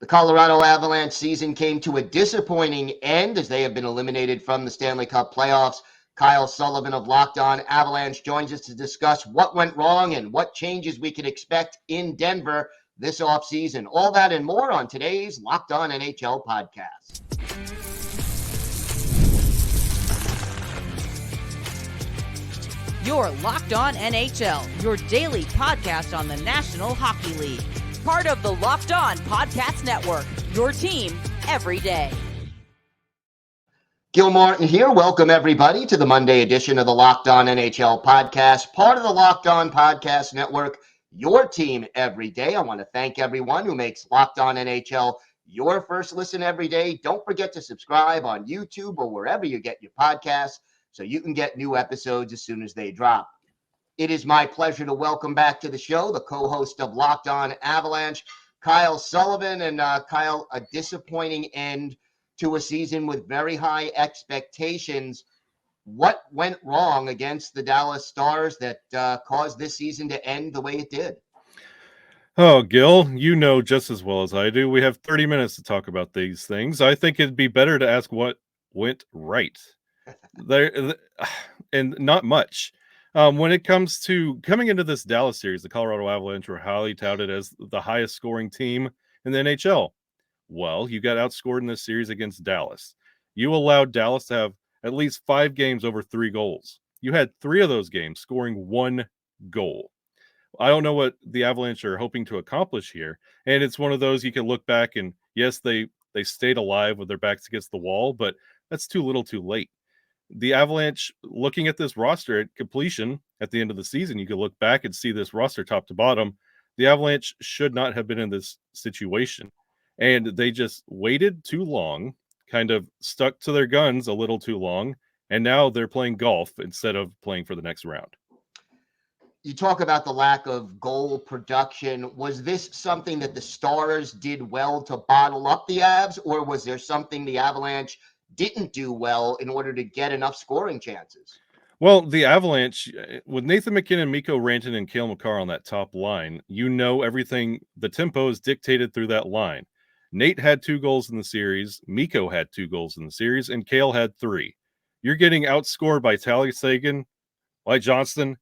The Colorado Avalanche season came to a disappointing end as they have been eliminated from the Stanley Cup playoffs. Kyle Sullivan of Locked On Avalanche joins us to discuss what went wrong and what changes we can expect in Denver this offseason. All that and more on today's Locked On NHL podcast. You're Locked On NHL, your daily podcast on the National Hockey League. Part of the Locked On Podcast Network, your team every day. Gil Martin here. Welcome, everybody, to the Monday edition of the Locked On NHL podcast, part of the Locked On Podcast Network, your team every day. I want to thank everyone who makes Locked On NHL your first listen every day. Don't forget to subscribe on YouTube or wherever you get your podcasts so you can get new episodes as soon as they drop. It is my pleasure to welcome back to the show the co-host of Locked On Avalanche, Kyle Sullivan. And Kyle, a disappointing end to a season with very high expectations. What went wrong against the Dallas Stars that caused this season to end the way it did? Oh, Gil, you know just as well as I do. We have 30 minutes to talk about these things. I think it'd be better to ask what went right. And not much. When it comes to coming into this Dallas series, the Colorado Avalanche were highly touted as the highest scoring team in the NHL. Well, you got outscored in this series against Dallas. You allowed Dallas to have at least 5 games over 3 goals. You had 3 of those games scoring 1 goal. I don't know what the Avalanche are hoping to accomplish here. And it's one of those you can look back and, yes, they stayed alive with their backs against the wall, but that's too little too late. The Avalanche, looking at this roster at completion at the end of the season, you could look back and see this roster top to bottom. The Avalanche should not have been in this situation. And they just waited too long, kind of stuck to their guns a little too long, and now they're playing golf instead of playing for the next round. You talk about the lack of goal production. Was this something that the Stars did well to bottle up the Avs, or was there something the Avalanche didn't do well in order to get enough scoring chances? Well, the Avalanche, with Nathan MacKinnon, Mikko Rantanen, and Cale Makar on that top line, you know everything, the tempo is dictated through that line. Nate had 2 goals in the series, Mikko had 2 goals in the series, and Cale had 3. You're getting outscored by Tally Sagan, White Johnston,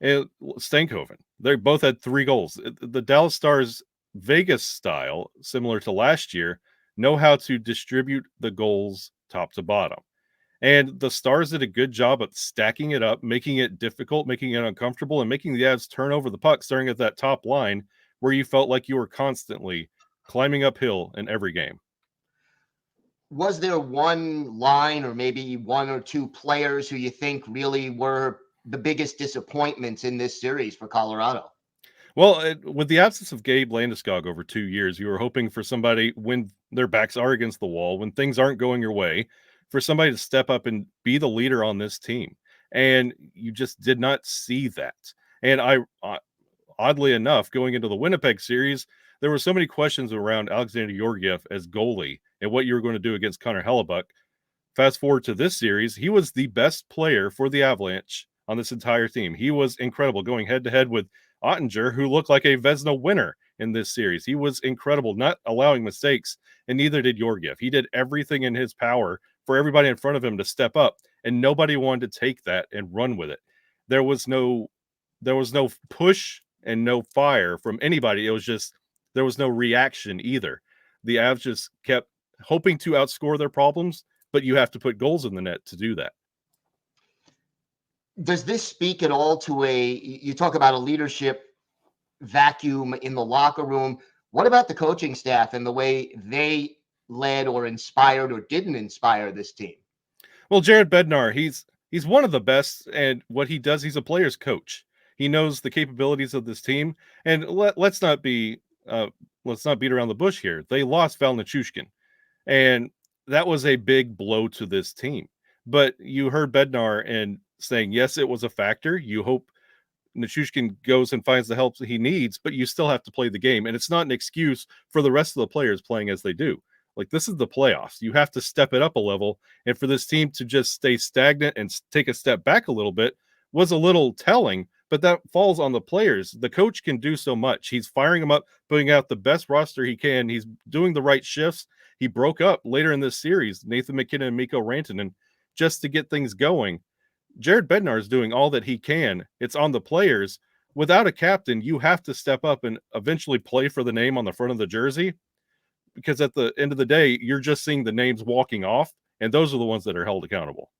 and Stankoven. They both had 3 goals. The Dallas Stars Vegas style, similar to last year, know how to distribute the goals top to bottom. And the Stars did a good job at stacking it up, making it difficult, making it uncomfortable, and making the Avs turn over the puck starting at that top line where you felt like you were constantly climbing uphill in every game. Was there one line or maybe 1 or 2 players who you think really were the biggest disappointments in this series for Colorado? Well, with the absence of Gabe Landeskog over 2 years, you were hoping for somebody when their backs are against the wall, when things aren't going your way, for somebody to step up and be the leader on this team. And you just did not see that. And oddly enough, going into the Winnipeg series, there were so many questions around Alexander Georgiev as goalie and what you were going to do against Connor Hellebuck. Fast forward to this series, he was the best player for the Avalanche on this entire team. He was incredible, going head-to-head with Ottinger, who looked like a Vezina winner in this series. He was incredible, not allowing mistakes, and neither did Georgiev. He did everything in his power for everybody in front of him to step up, and nobody wanted to take that and run with it. There was no push and no fire from anybody. It was just there was no reaction either. The Avs just kept hoping to outscore their problems, but you have to put goals in the net to do that. Does this speak at all to you talk about a leadership vacuum in the locker room? What about the coaching staff and the way they led or inspired or didn't inspire this team? Well, Jared Bednar, he's one of the best, and what he does, he's a player's coach. He knows the capabilities of this team, and let's not beat around the bush here. They lost Val Nichushkin, and that was a big blow to this team. But you heard Bednar and saying, yes, it was a factor. You hope Nichushkin goes and finds the help that he needs, but you still have to play the game. And it's not an excuse for the rest of the players playing as they do. Like, this is the playoffs. You have to step it up a level. And for this team to just stay stagnant and take a step back a little bit was a little telling. but that falls on the players. The coach can do so much. He's firing them up, putting out the best roster he can. He's doing the right shifts. He broke up later in this series, Nathan McKinnon and Mikko Rantanen, just to get things going. Jared Bednar is doing all that he can. It's on the players. Without a captain, you have to step up and eventually play for the name on the front of the jersey, because at the end of the day, you're just seeing the names walking off, and those are the ones that are held accountable.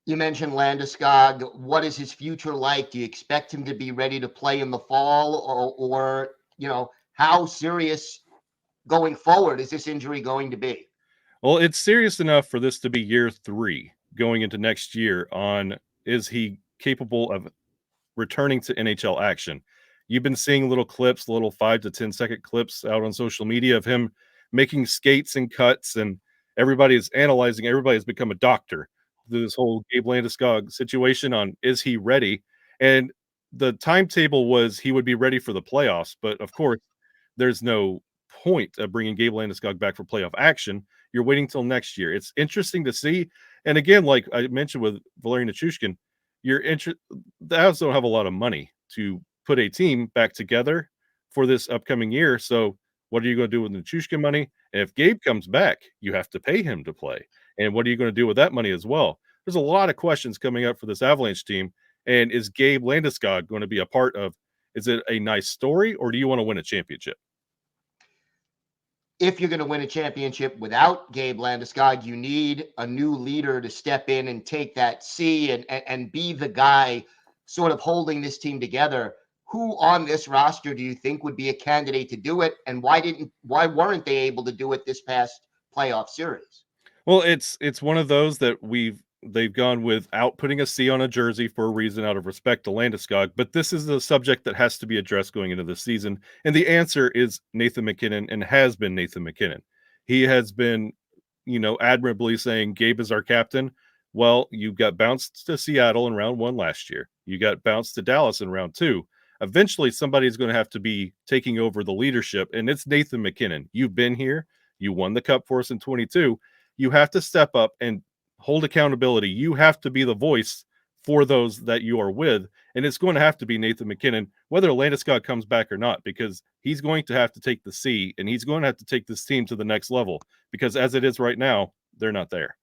You mentioned Landeskog. What is his future like? Do you expect him to be ready to play in the fall, or how serious going forward is this injury going to be? Well, it's serious enough for this to be year 3 going into next year on, is he capable of returning to NHL action? You've been seeing little clips, little 5 to 10 second clips out on social media of him making skates and cuts, and everybody is analyzing. Everybody's become a doctor through this whole Gabe Landeskog situation on, is he ready? And the timetable was he would be ready for the playoffs, but of course, there's no point of bringing Gabe Landeskog back for playoff action. You're waiting till next year. It's interesting to see. And again, like I mentioned with Valeri Nichushkin, the Avs don't have a lot of money to put a team back together for this upcoming year. So what are you going to do with Nichushkin money? And if Gabe comes back, you have to pay him to play. And what are you going to do with that money as well? There's a lot of questions coming up for this Avalanche team. And is Gabe Landeskog going to be a part of, is it a nice story, or do you want to win a championship? If you're going to win a championship without Gabe Landeskog, you need a new leader to step in and take that C and be the guy sort of holding this team together. Who on this roster do you think would be a candidate to do it, and why weren't they able to do it this past playoff series? Well, it's one of those that they've gone without putting a C on a jersey for a reason, out of respect to Landeskog. But this is a subject that has to be addressed going into the season. And the answer is Nathan McKinnon, and has been Nathan McKinnon. He has been, admirably saying, Gabe is our captain. Well, you got bounced to Seattle in round 1 last year. You got bounced to Dallas in round 2. Eventually, somebody's going to have to be taking over the leadership, and it's Nathan McKinnon. You've been here. You won the cup for us in 22. You have to step up and hold accountability. You have to be the voice for those that you are with, and it's going to have to be Nathan McKinnon, whether Landeskog comes back or not, because he's going to have to take the C, and he's going to have to take this team to the next level, because as it is right now, they're not there.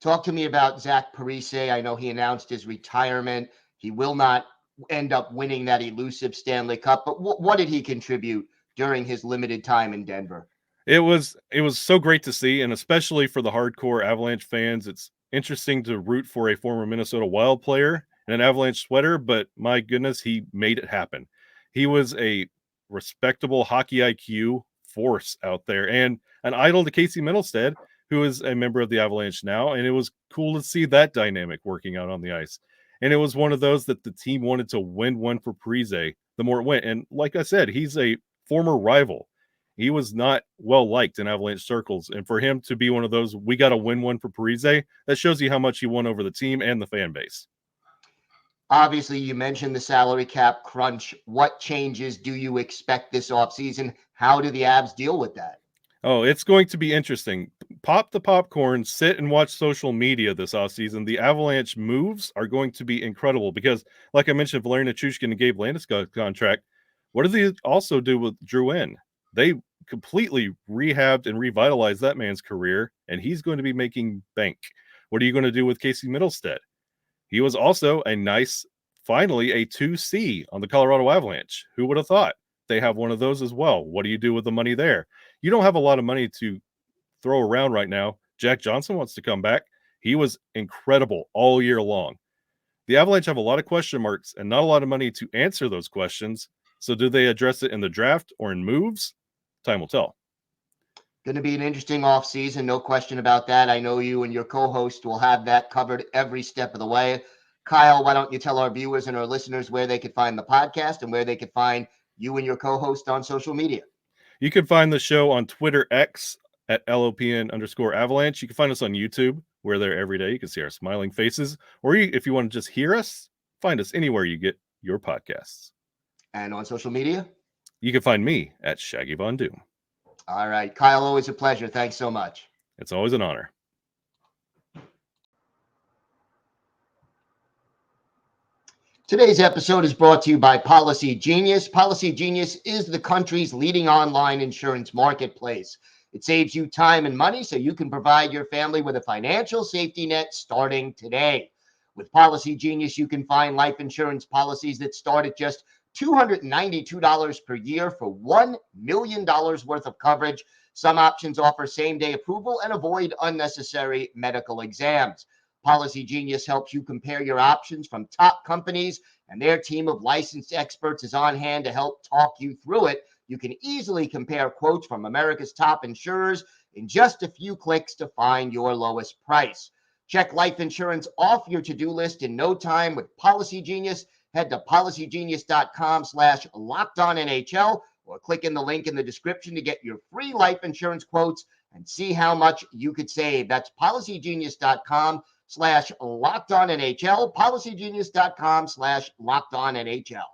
Talk to me about Zach Parise. I know he announced his retirement. He will not end up winning that elusive Stanley Cup, but what did he contribute during his limited time in Denver? It was so great to see, and especially for the hardcore Avalanche fans, it's interesting to root for a former Minnesota Wild player in an Avalanche sweater, but my goodness, he made it happen. He was a respectable hockey IQ force out there, and an idol to Casey Middlestead, who is a member of the Avalanche now, and it was cool to see that dynamic working out on the ice. And it was one of those that the team wanted to win one for Parise the more it went. And like I said, he's a former rival. He was not well liked in Avalanche circles. And for him to be one of those, we got to win one for Parise, that shows you how much he won over the team and the fan base. Obviously, you mentioned the salary cap crunch. What changes do you expect this offseason? How do the Avs deal with that? Oh, it's going to be interesting. Pop the popcorn, sit and watch social media this offseason. The Avalanche moves are going to be incredible because, like I mentioned, Valeri Nichushkin and Gabe Landeskog contract. What do they also do with Drouin? They completely rehabbed and revitalized that man's career, and he's going to be making bank. What are you going to do with Casey Middlestead? He was also finally a 2C on the Colorado Avalanche. Who would have thought? They have one of those as well. What do you do with the money there? You don't have a lot of money to throw around right now. Jack Johnson wants to come back. He was incredible all year long. The Avalanche have a lot of question marks and not a lot of money to answer those questions. So do they address it in the draft or in moves? Time will tell. Going to be an interesting offseason, no question about that. I know you and your co-host will have that covered every step of the way. Kyle, why don't you tell our viewers and our listeners where they could find the podcast and where they could find you and your co-host on social media? You can find the show on Twitter X at LOPN_Avalanche. You can find us on YouTube. We're there every day. You can see our smiling faces. Or if you want to just hear us, find us anywhere you get your podcasts. And on social media? You can find me at Shaggy Von Doom. All right. Kyle, always a pleasure. Thanks so much. It's always an honor. Today's episode is brought to you by Policygenius. Policygenius is the country's leading online insurance marketplace. It saves you time and money so you can provide your family with a financial safety net starting today. With Policygenius, you can find life insurance policies that start at just $292 per year for $1 million worth of coverage. Some options offer same-day approval and avoid unnecessary medical exams. Policygenius helps you compare your options from top companies, and their team of licensed experts is on hand to help talk you through it. You can easily compare quotes from America's top insurers in just a few clicks to find your lowest price. Check life insurance off your to-do list in no time with Policygenius. Head to policygenius.com/LockedOnNHL or click in the link in the description to get your free life insurance quotes and see how much you could save. That's policygenius.com/LockedOnNHL, policygenius.com/LockedOnNHL.